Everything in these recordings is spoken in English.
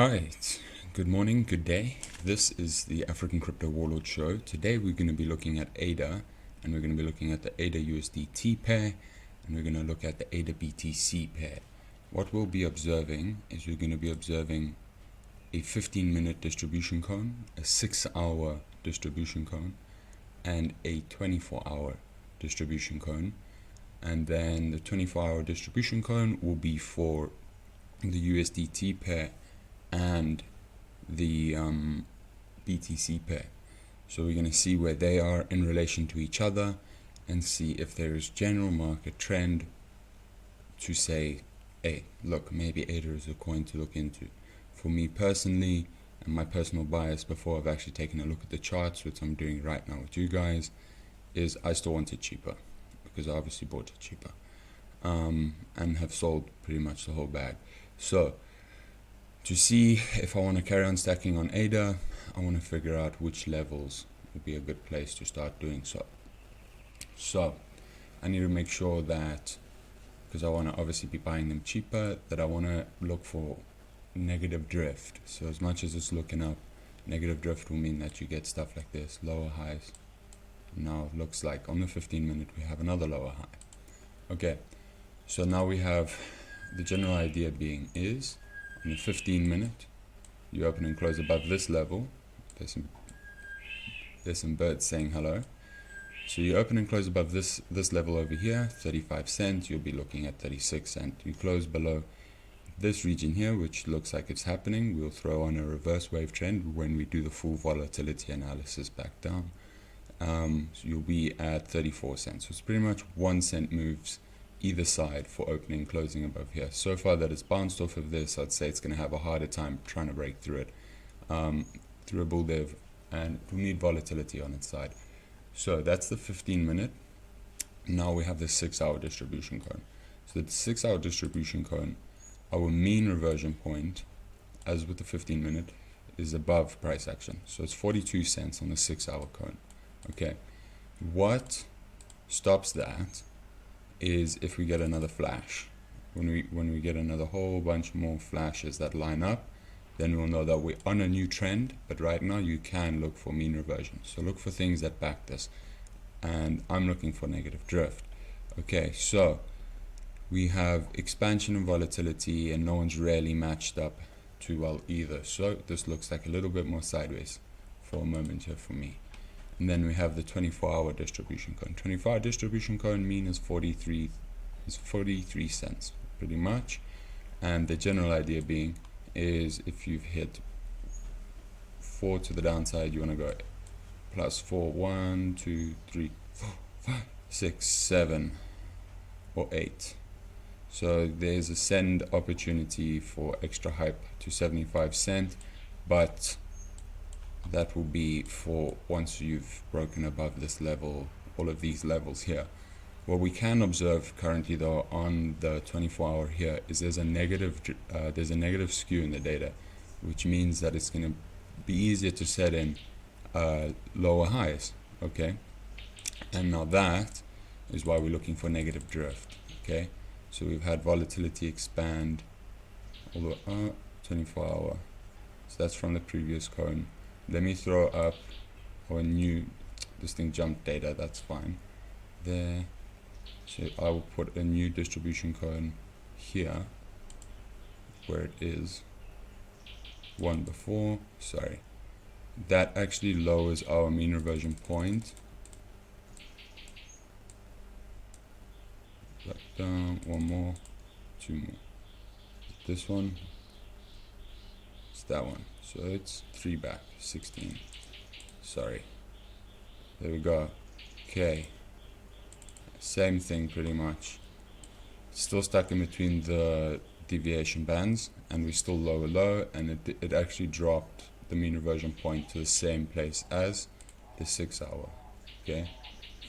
Alright, good morning, good day. This is the African Crypto Warlord show. Today we're going to be looking at ADA, and we're going to be looking at the ADA USDT pair, and we're going to look at the ADA BTC pair. What we'll be observing is we're going to be observing a 15-minute distribution cone, a 6-hour distribution cone, and a 24-hour distribution cone. And then the 24-hour distribution cone will be for the USDT pair and the BTC pair. So we're going to see where they are in relation to each other and see if there is general market trend to say, hey, look, maybe ADA is a coin to look into. For me personally, and my personal bias before I've actually taken a look at the charts, which I'm doing right now with you guys, is I still want it cheaper because I obviously bought it cheaper and have sold pretty much the whole bag. So to see if I want to carry on stacking on ADA, I want to figure out which levels would be a good place to start doing so. So I need to make sure that, because I want to obviously be buying them cheaper, that I want to look for negative drift. So as much as it's looking up, negative drift will mean that you get stuff like this, lower highs. Now it looks like on the 15-minute we have another lower high. Okay, so now we have the general idea being is on the 15-minute, you open and close above this level. There's some birds saying hello. So you open and close above this level over here, 35 cents, you'll be looking at 36 cents. You close below this region here, which looks like it's happening. We'll throw on a reverse wave trend when we do the full volatility analysis back down. So you'll be at 34 cents. So it's pretty much 1 cent moves either side for opening and closing above here. So far that it's bounced off of this, I'd say it's going to have a harder time trying to break through it through a bull div, and we'll need volatility on its side. So that's the 15-minute. Now we have the 6-hour distribution cone. So the 6-hour distribution cone, our mean reversion point, as with the 15-minute, is above price action. So it's 42 cents on the 6-hour cone. Okay, what stops that is if we get another flash. When we get another whole bunch more flashes that line up, then we'll know that we're on a new trend. But right now you can look for mean reversion, so look for things that back this, and I'm looking for negative drift. Okay, so we have expansion and volatility, and no one's really matched up too well either, so this looks like a little bit more sideways for a moment here for me. And then we have the 24-hour distribution cone. 24-hour distribution cone mean is 43 cents pretty much. And the general idea being is if you've hit 4 to the downside, you want to go plus 4, 1, 2, 3, 4, 5, 6, 7, or 8. So there's a send opportunity for extra hype to 75 cents, but that will be for once you've broken above this level, all of these levels here. What we can observe currently though on the 24-hour here is there's a negative skew in the data, which means that it's going to be easier to set in lower highs. Okay, and now that is why we're looking for negative drift. Okay, so we've had volatility expand all the way up 24-hour, so that's from the previous cone. Let me throw up a new, this thing jumped data, that's fine. There, so I will put a new distribution cone here, where it is one before, sorry. That actually lowers our mean reversion point. Back down, one more, 2 more. This one, it's that one. So it's 3 back, 16. Sorry. There we go. Okay. Same thing pretty much. Still stuck in between the deviation bands, and we still lower low, and it actually dropped the mean reversion point to the same place as the 6-hour. Okay.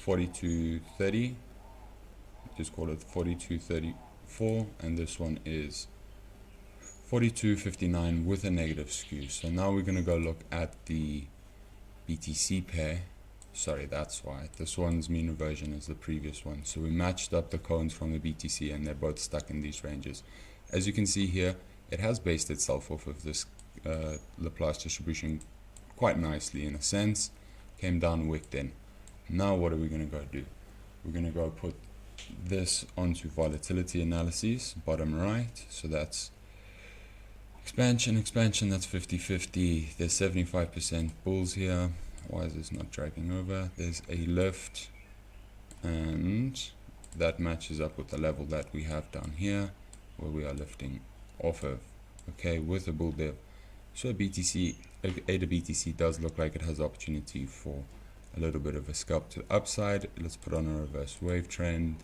42.30. Just call it 42.34, and this one is 42.59 with a negative skew. So now we're going to go look at the BTC pair. Sorry, that's why. This one's mean reversion is the previous one. So we matched up the cones from the BTC, and they're both stuck in these ranges. As you can see here, it has based itself off of this Laplace distribution quite nicely in a sense, came down, wicked in. Now what are we going to go do? We're going to go put this onto volatility analysis, bottom right. So that's expansion, that's 50-50. There's 75% bulls here. Why is this not dragging over? There's a lift, and that matches up with the level that we have down here, where we are lifting off of, okay, with a bull div. So BTC, ADA BTC does look like it has opportunity for a little bit of a scalp to the upside. Let's put on a reverse wave trend.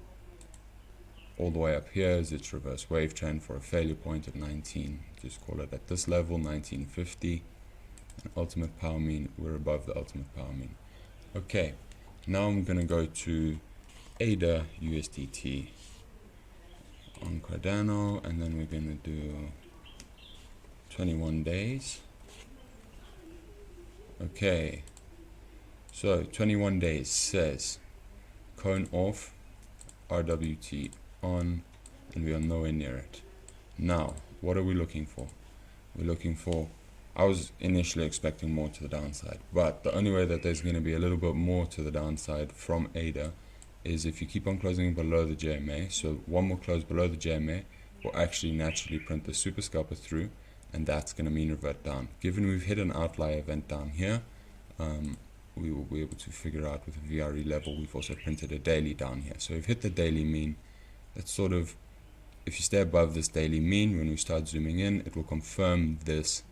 All the way up here is its reverse wave trend for a failure point at 19. Just call it at this level, 1950. And ultimate power mean, we're above the ultimate power mean. Okay, now I'm going to go to ADA USDT on Cardano, and then we're going to do 21 days. Okay, so 21 days says cone off, RWT on, and we are nowhere near it. Now, what are we looking for? We're looking for, I was initially expecting more to the downside, but the only way that there's going to be a little bit more to the downside from ADA is if you keep on closing below the JMA. So one more close below the JMA will actually naturally print the super scalper through, and that's going to mean revert down. Given we've hit an outlier event down here, we will be able to figure out with a VRE level. We've also printed a daily down here. So we've hit the daily mean. That's sort of, if you stay above this daily mean, when we start zooming in, it will confirm this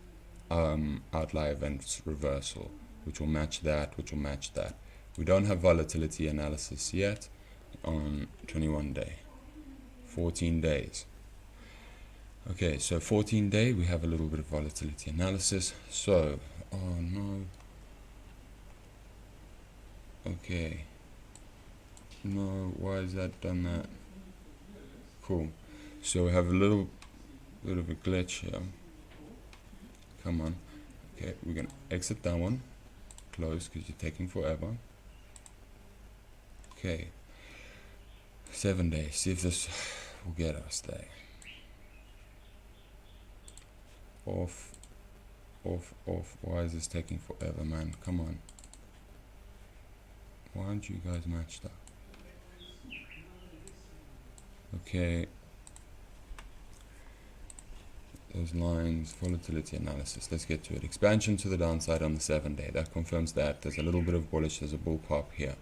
outlier event's reversal, which will match that, which will match that. We don't have volatility analysis yet on 21 day. 14 days. Okay, so 14 day, we have a little bit of volatility analysis. So, oh no. Okay. No, why has that done that? Cool. So we have a little bit of a glitch here. Come on. Okay, we're going to exit that one. Close, because you're taking forever. Okay. 7 days. See if this will get us there. Off. Why is this taking forever, man? Come on. Why aren't you guys matched up? Okay. Those lines, volatility analysis. Let's get to it. Expansion to the downside on the 7 day. That confirms that. There's a little bit of bullish. There's a bull pop here.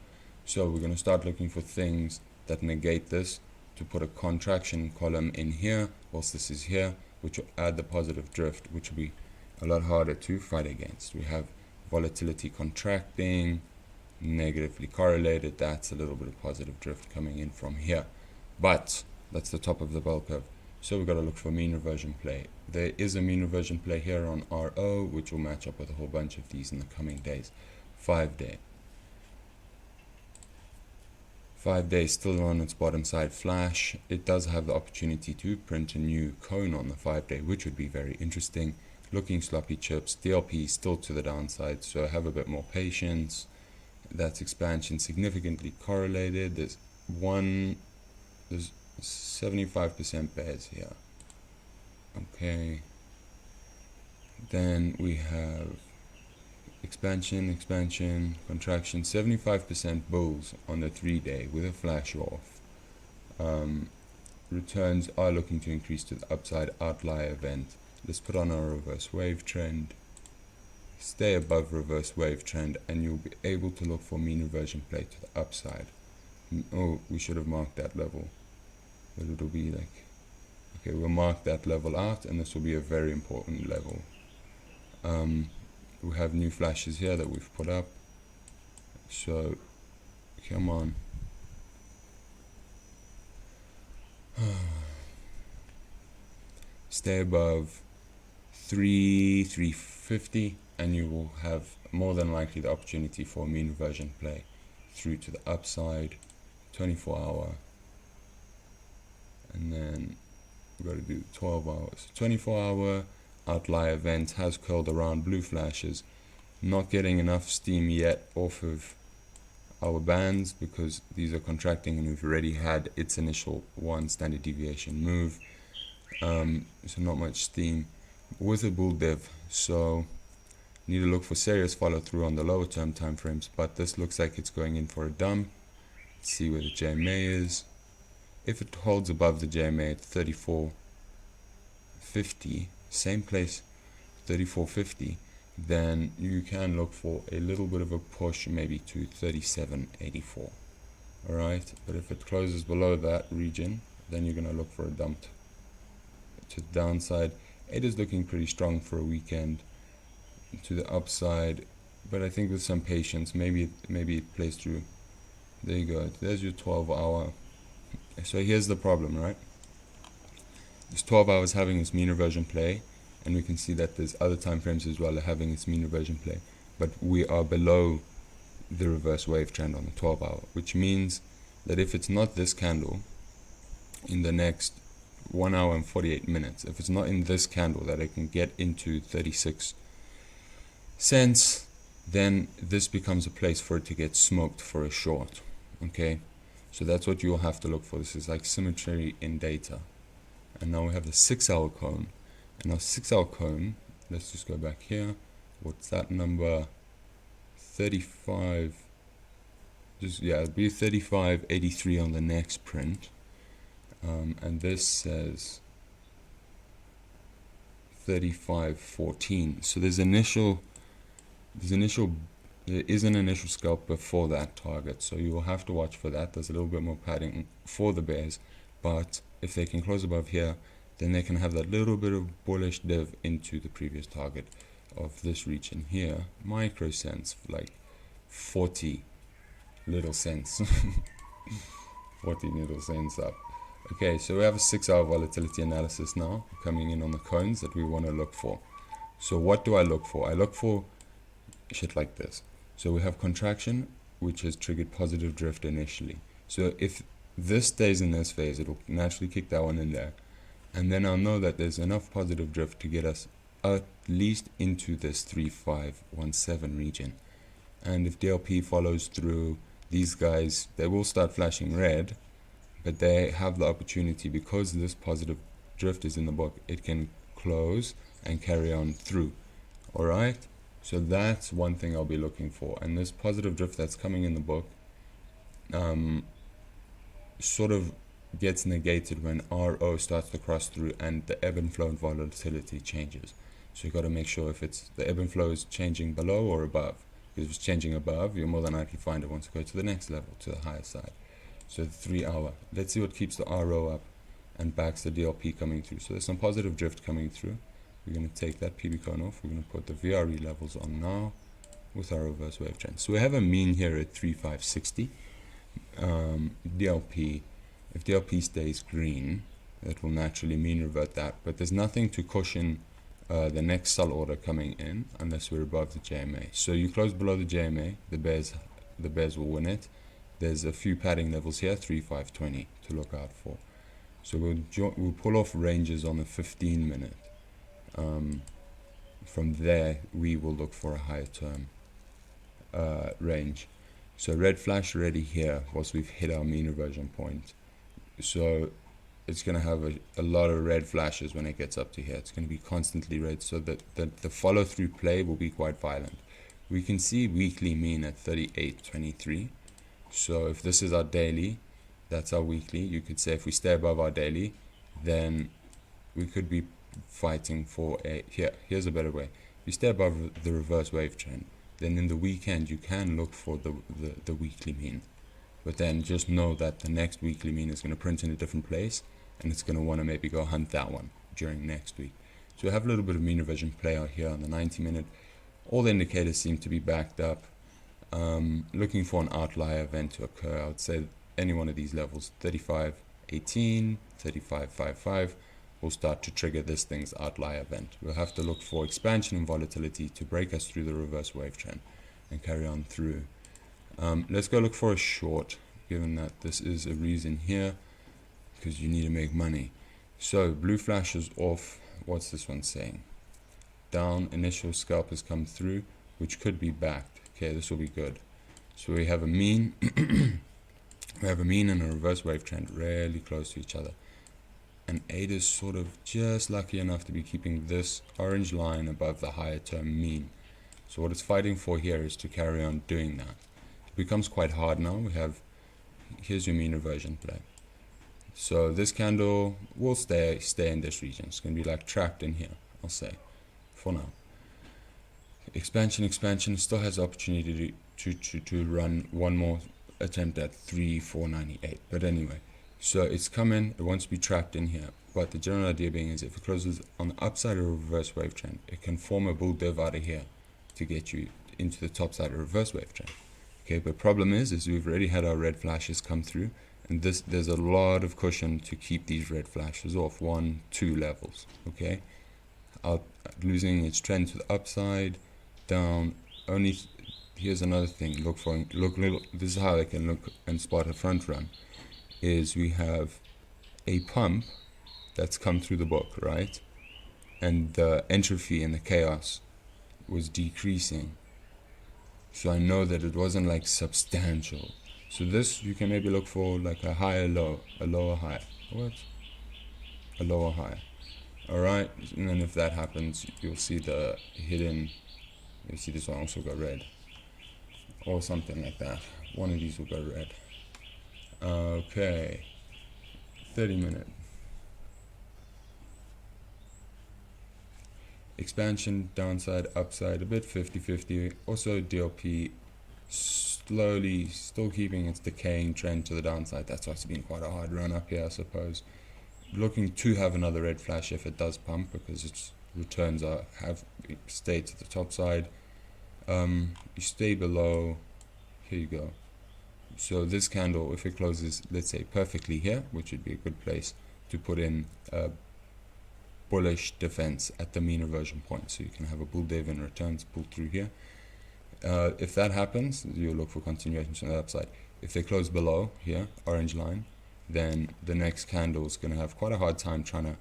So we're going to start looking for things that negate this, to put a contraction column in here whilst this is here, which will add the positive drift, which will be a lot harder to fight against. We have volatility contracting, negatively correlated. That's a little bit of positive drift coming in from here. But that's the top of the bell curve. So we've got to look for mean reversion play. There is a mean reversion play here on RO, which will match up with a whole bunch of these in the coming days. 5 day. 5 days still on its bottom side flash. It does have the opportunity to print a new cone on the 5 day, which would be very interesting. Looking sloppy chips. DLP still to the downside, so have a bit more patience. That's expansion significantly correlated. There's 75% bears here. Okay. Then we have expansion, contraction, 75% bulls on the 3 day with a flash off. Returns are looking to increase to the upside outlier event. Let's put on our reverse wave trend. Stay above reverse wave trend, and you'll be able to look for mean reversion play to the upside. Oh, we should have marked that level. But it'll be like, okay, we'll mark that level out, and this will be a very important level. We have new flashes here that we've put up. So, come on. Stay above 350, and you will have more than likely the opportunity for a mean reversion play through to the upside. 24 hour. And then we've got to do 12 hours. 24 hour outlier event has curled around blue flashes. Not getting enough steam yet off of our bands because these are contracting, and we've already had its initial 1 standard deviation move. So not much steam. with a bull div. So need to look for serious follow through on the lower term time frames, but this looks like it's going in for a dump. Let's see where the JMA is. If it holds above the JMA at 34.50, same place, 34.50, then you can look for a little bit of a push, maybe to 37.84. Alright, but if it closes below that region, then you're going to look for a dump to the downside. It is looking pretty strong for a weekend to the upside, but I think with some patience, maybe it plays through. There you go. There's your 12-hour. So here's the problem, right? This 12 hours having its mean reversion play, and we can see that there's other time frames as well having its mean reversion play, but we are below the reverse wave trend on the 12 hour, which means that if it's not this candle in the next 1 hour and 48 minutes, if it's not in this candle that I can get into 36 cents, then this becomes a place for it to get smoked for a short. Okay, so that's what you'll have to look for. This is like symmetry in data. And now we have the 6-hour cone, and our 6-hour cone, let's just go back here. What's that number? 35, just, yeah, it'll be 35.83 on the next print, and this says 35.14. So there is an initial scalp before that target, so you will have to watch for that. There's a little bit more padding for the bears, but if they can close above here, then they can have that little bit of bullish div into the previous target of this region here. Micro cents, like 40 little cents. 40 little cents up. Okay, so we have a 6-hour volatility analysis now coming in on the cones that we want to look for. So what do I look for? I look for shit like this. So we have contraction, which has triggered positive drift initially. So if this stays in this phase, it'll naturally kick that one in there, and then I'll know that there's enough positive drift to get us at least into this 3517 region. And if DLP follows through, these guys, they will start flashing red, but they have the opportunity, because this positive drift is in the book, it can close and carry on through. Alright, so that's one thing I'll be looking for. And this positive drift that's coming in the book sort of gets negated when RO starts to cross through and the ebb and flow and volatility changes. So you've got to make sure if it's the ebb and flow is changing below or above. Because if it's changing above, you'll more than likely find it wants to go to the next level, to the higher side. So the 3-hour. Let's see what keeps the RO up and backs the DLP coming through. So there's some positive drift coming through. We're going to take that PB cone off. We're going to put the VRE levels on now with our reverse wave trend. So we have a mean here at 3560. DLP, if DLP stays green, it will naturally mean revert that. But there's nothing to cushion the next sell order coming in unless we're above the JMA. So you close below the JMA, the bears will win it. There's a few padding levels here, 3520 to look out for. So we'll pull off ranges on the 15-minute. From there we will look for a higher term range. So red flash already here once we've hit our mean reversion point. So it's going to have a lot of red flashes when it gets up to here. It's going to be constantly red, so that the follow through play will be quite violent. We can see weekly mean at 38.23. So if this is our daily, that's our weekly. You could say if we stay above our daily, then we could be fighting for a here's a better way. If you stay above the reverse wave trend, then in the weekend you can look for the weekly mean. But then just know that the next weekly mean is going to print in a different place, and it's going to want to maybe go hunt that one during next week. So we have a little bit of mean reversion play out here on the 90-minute. All the indicators seem to be backed up. Looking for an outlier event to occur. I would say any one of these levels, 35.18, 35.55, will start to trigger this thing's outlier event. We'll have to look for expansion and volatility to break us through the reverse wave trend and carry on through. Let's go look for a short, given that this is a reason here, because you need to make money. So blue flash is off. What's this one saying? Down, initial scalp has come through, which could be backed. Okay, this will be good. So we have a mean, we have a mean and a reverse wave trend really close to each other. and 8 is sort of just lucky enough to be keeping this orange line above the higher term mean. So what it's fighting for here is to carry on doing that. It becomes quite hard now. Here's your mean reversion play. So this candle will stay in this region. It's going to be like trapped in here, I'll say, for now. Expansion still has the opportunity to run one more attempt at 3,498. But anyway, so it's come in, it wants to be trapped in here. But the general idea being is if it closes on the upside of a reverse wave trend, it can form a bull div out of here to get you into the top side of a reverse wave trend. Okay, but problem is we've already had our red flashes come through, and there's a lot of cushion to keep these red flashes off 1, 2 levels. Okay, losing its trend to the upside, down. Only here's another thing. Look. This is how I can look and spot a front run. Is we have a pump that's come through the book, right? And the entropy and the chaos was decreasing. So I know that it wasn't like substantial. So this, you can maybe look for like a higher low, a lower high. What? A lower high. Alright, and then if that happens, you'll see the hidden, you'll see this one also go red. Or something like that. One of these will go red. Okay. 30-minute. Expansion, downside, upside, a bit 50-50. Also DLP slowly still keeping its decaying trend to the downside. That's why it's been quite a hard run up here, I suppose. Looking to have another red flash if it does pump, because its returns have stayed to the top side. You stay below, here you go. So this candle, if it closes, let's say perfectly here, which would be a good place to put in bullish defense at the mean reversion point, so you can have a bull div and returns pull through here. If that happens, you'll look for continuation to the upside. If they close below here, orange line, then the next candle is going to have quite a hard time trying to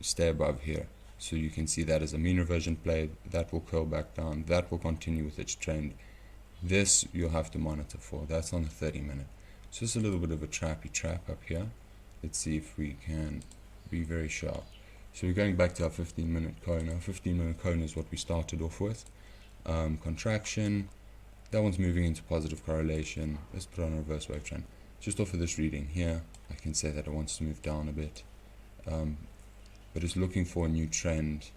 stay above here. So you can see that as a mean reversion play. That will curl back down. That will continue with its trend. This you'll have to monitor for. That's on the 30-minute. So just a little bit of a trappy trap up here. Let's see if we can be very sharp. So we're going back to our 15-minute cone. Our 15-minute cone is what we started off with. Contraction. That one's moving into positive correlation. Let's put on a reverse wave trend. Just off of this reading here, I can say that it wants to move down a bit. But it's looking for a new trend.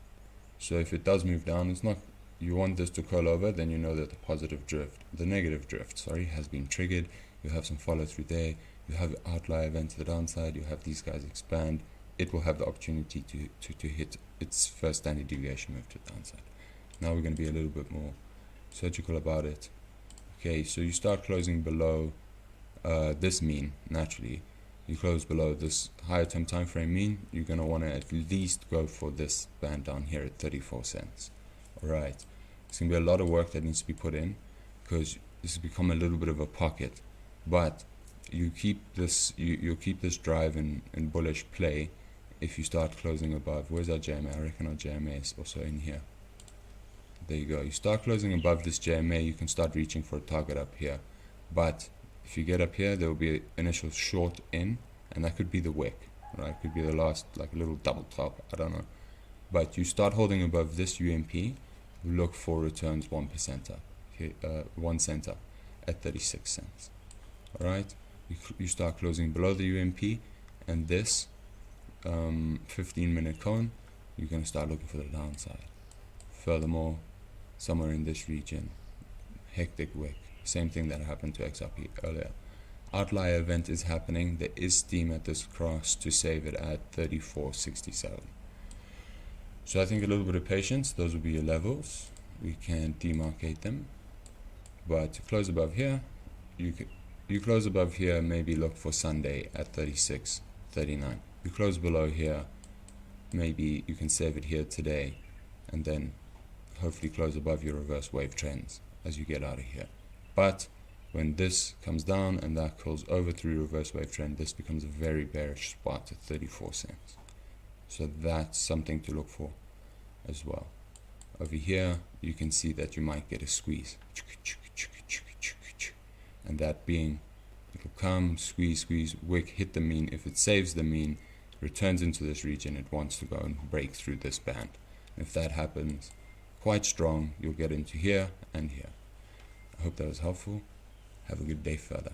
So if it does move down, it's not, you want this to curl over, then you know that the negative drift, has been triggered. You have some follow through there. You have outlier event to the downside. You have these guys expand. It will have the opportunity to hit its first standard deviation move to the downside. Now we're going to be a little bit more surgical about it. Okay, so you start closing below this mean. Naturally, you close below this higher term time frame mean. You're going to want to at least go for this band down here at 34 cents. Alright, it's going to be a lot of work that needs to be put in, because this has become a little bit of a pocket. But you keep this, you'll keep this drive in bullish play if you start closing above. Where's our JMA? I reckon our JMA is also in here. There you go. You start closing above this JMA, you can start reaching for a target up here. But if you get up here, there will be an initial short in, and that could be the wick, right? Could be the last, like a little double top, I don't know. But you start holding above this UMP, look for returns 1% up, okay, 1 cent up at 36 cents. Alright, you start closing below the UMP, and this 15-minute cone, you're going to start looking for the downside. Furthermore, somewhere in this region, hectic wick, same thing that happened to XRP earlier. Outlier event is happening. There is steam at this cross to save it at 34.67. So I think a little bit of patience. Those will be your levels. We can demarcate them. But to close above here, you close above here, maybe look for Sunday at 36.39. You close below here, maybe you can save it here today, and then hopefully close above your reverse wave trends as you get out of here. But when this comes down and that curls over through reverse wave trend, this becomes a very bearish spot at 34 cents. So that's something to look for as well. Over here, you can see that you might get a squeeze. And that being, it'll come, squeeze, wick, hit the mean. If it saves the mean, returns into this region, it wants to go and break through this band. If that happens quite strong, you'll get into here and here. I hope that was helpful. Have a good day further.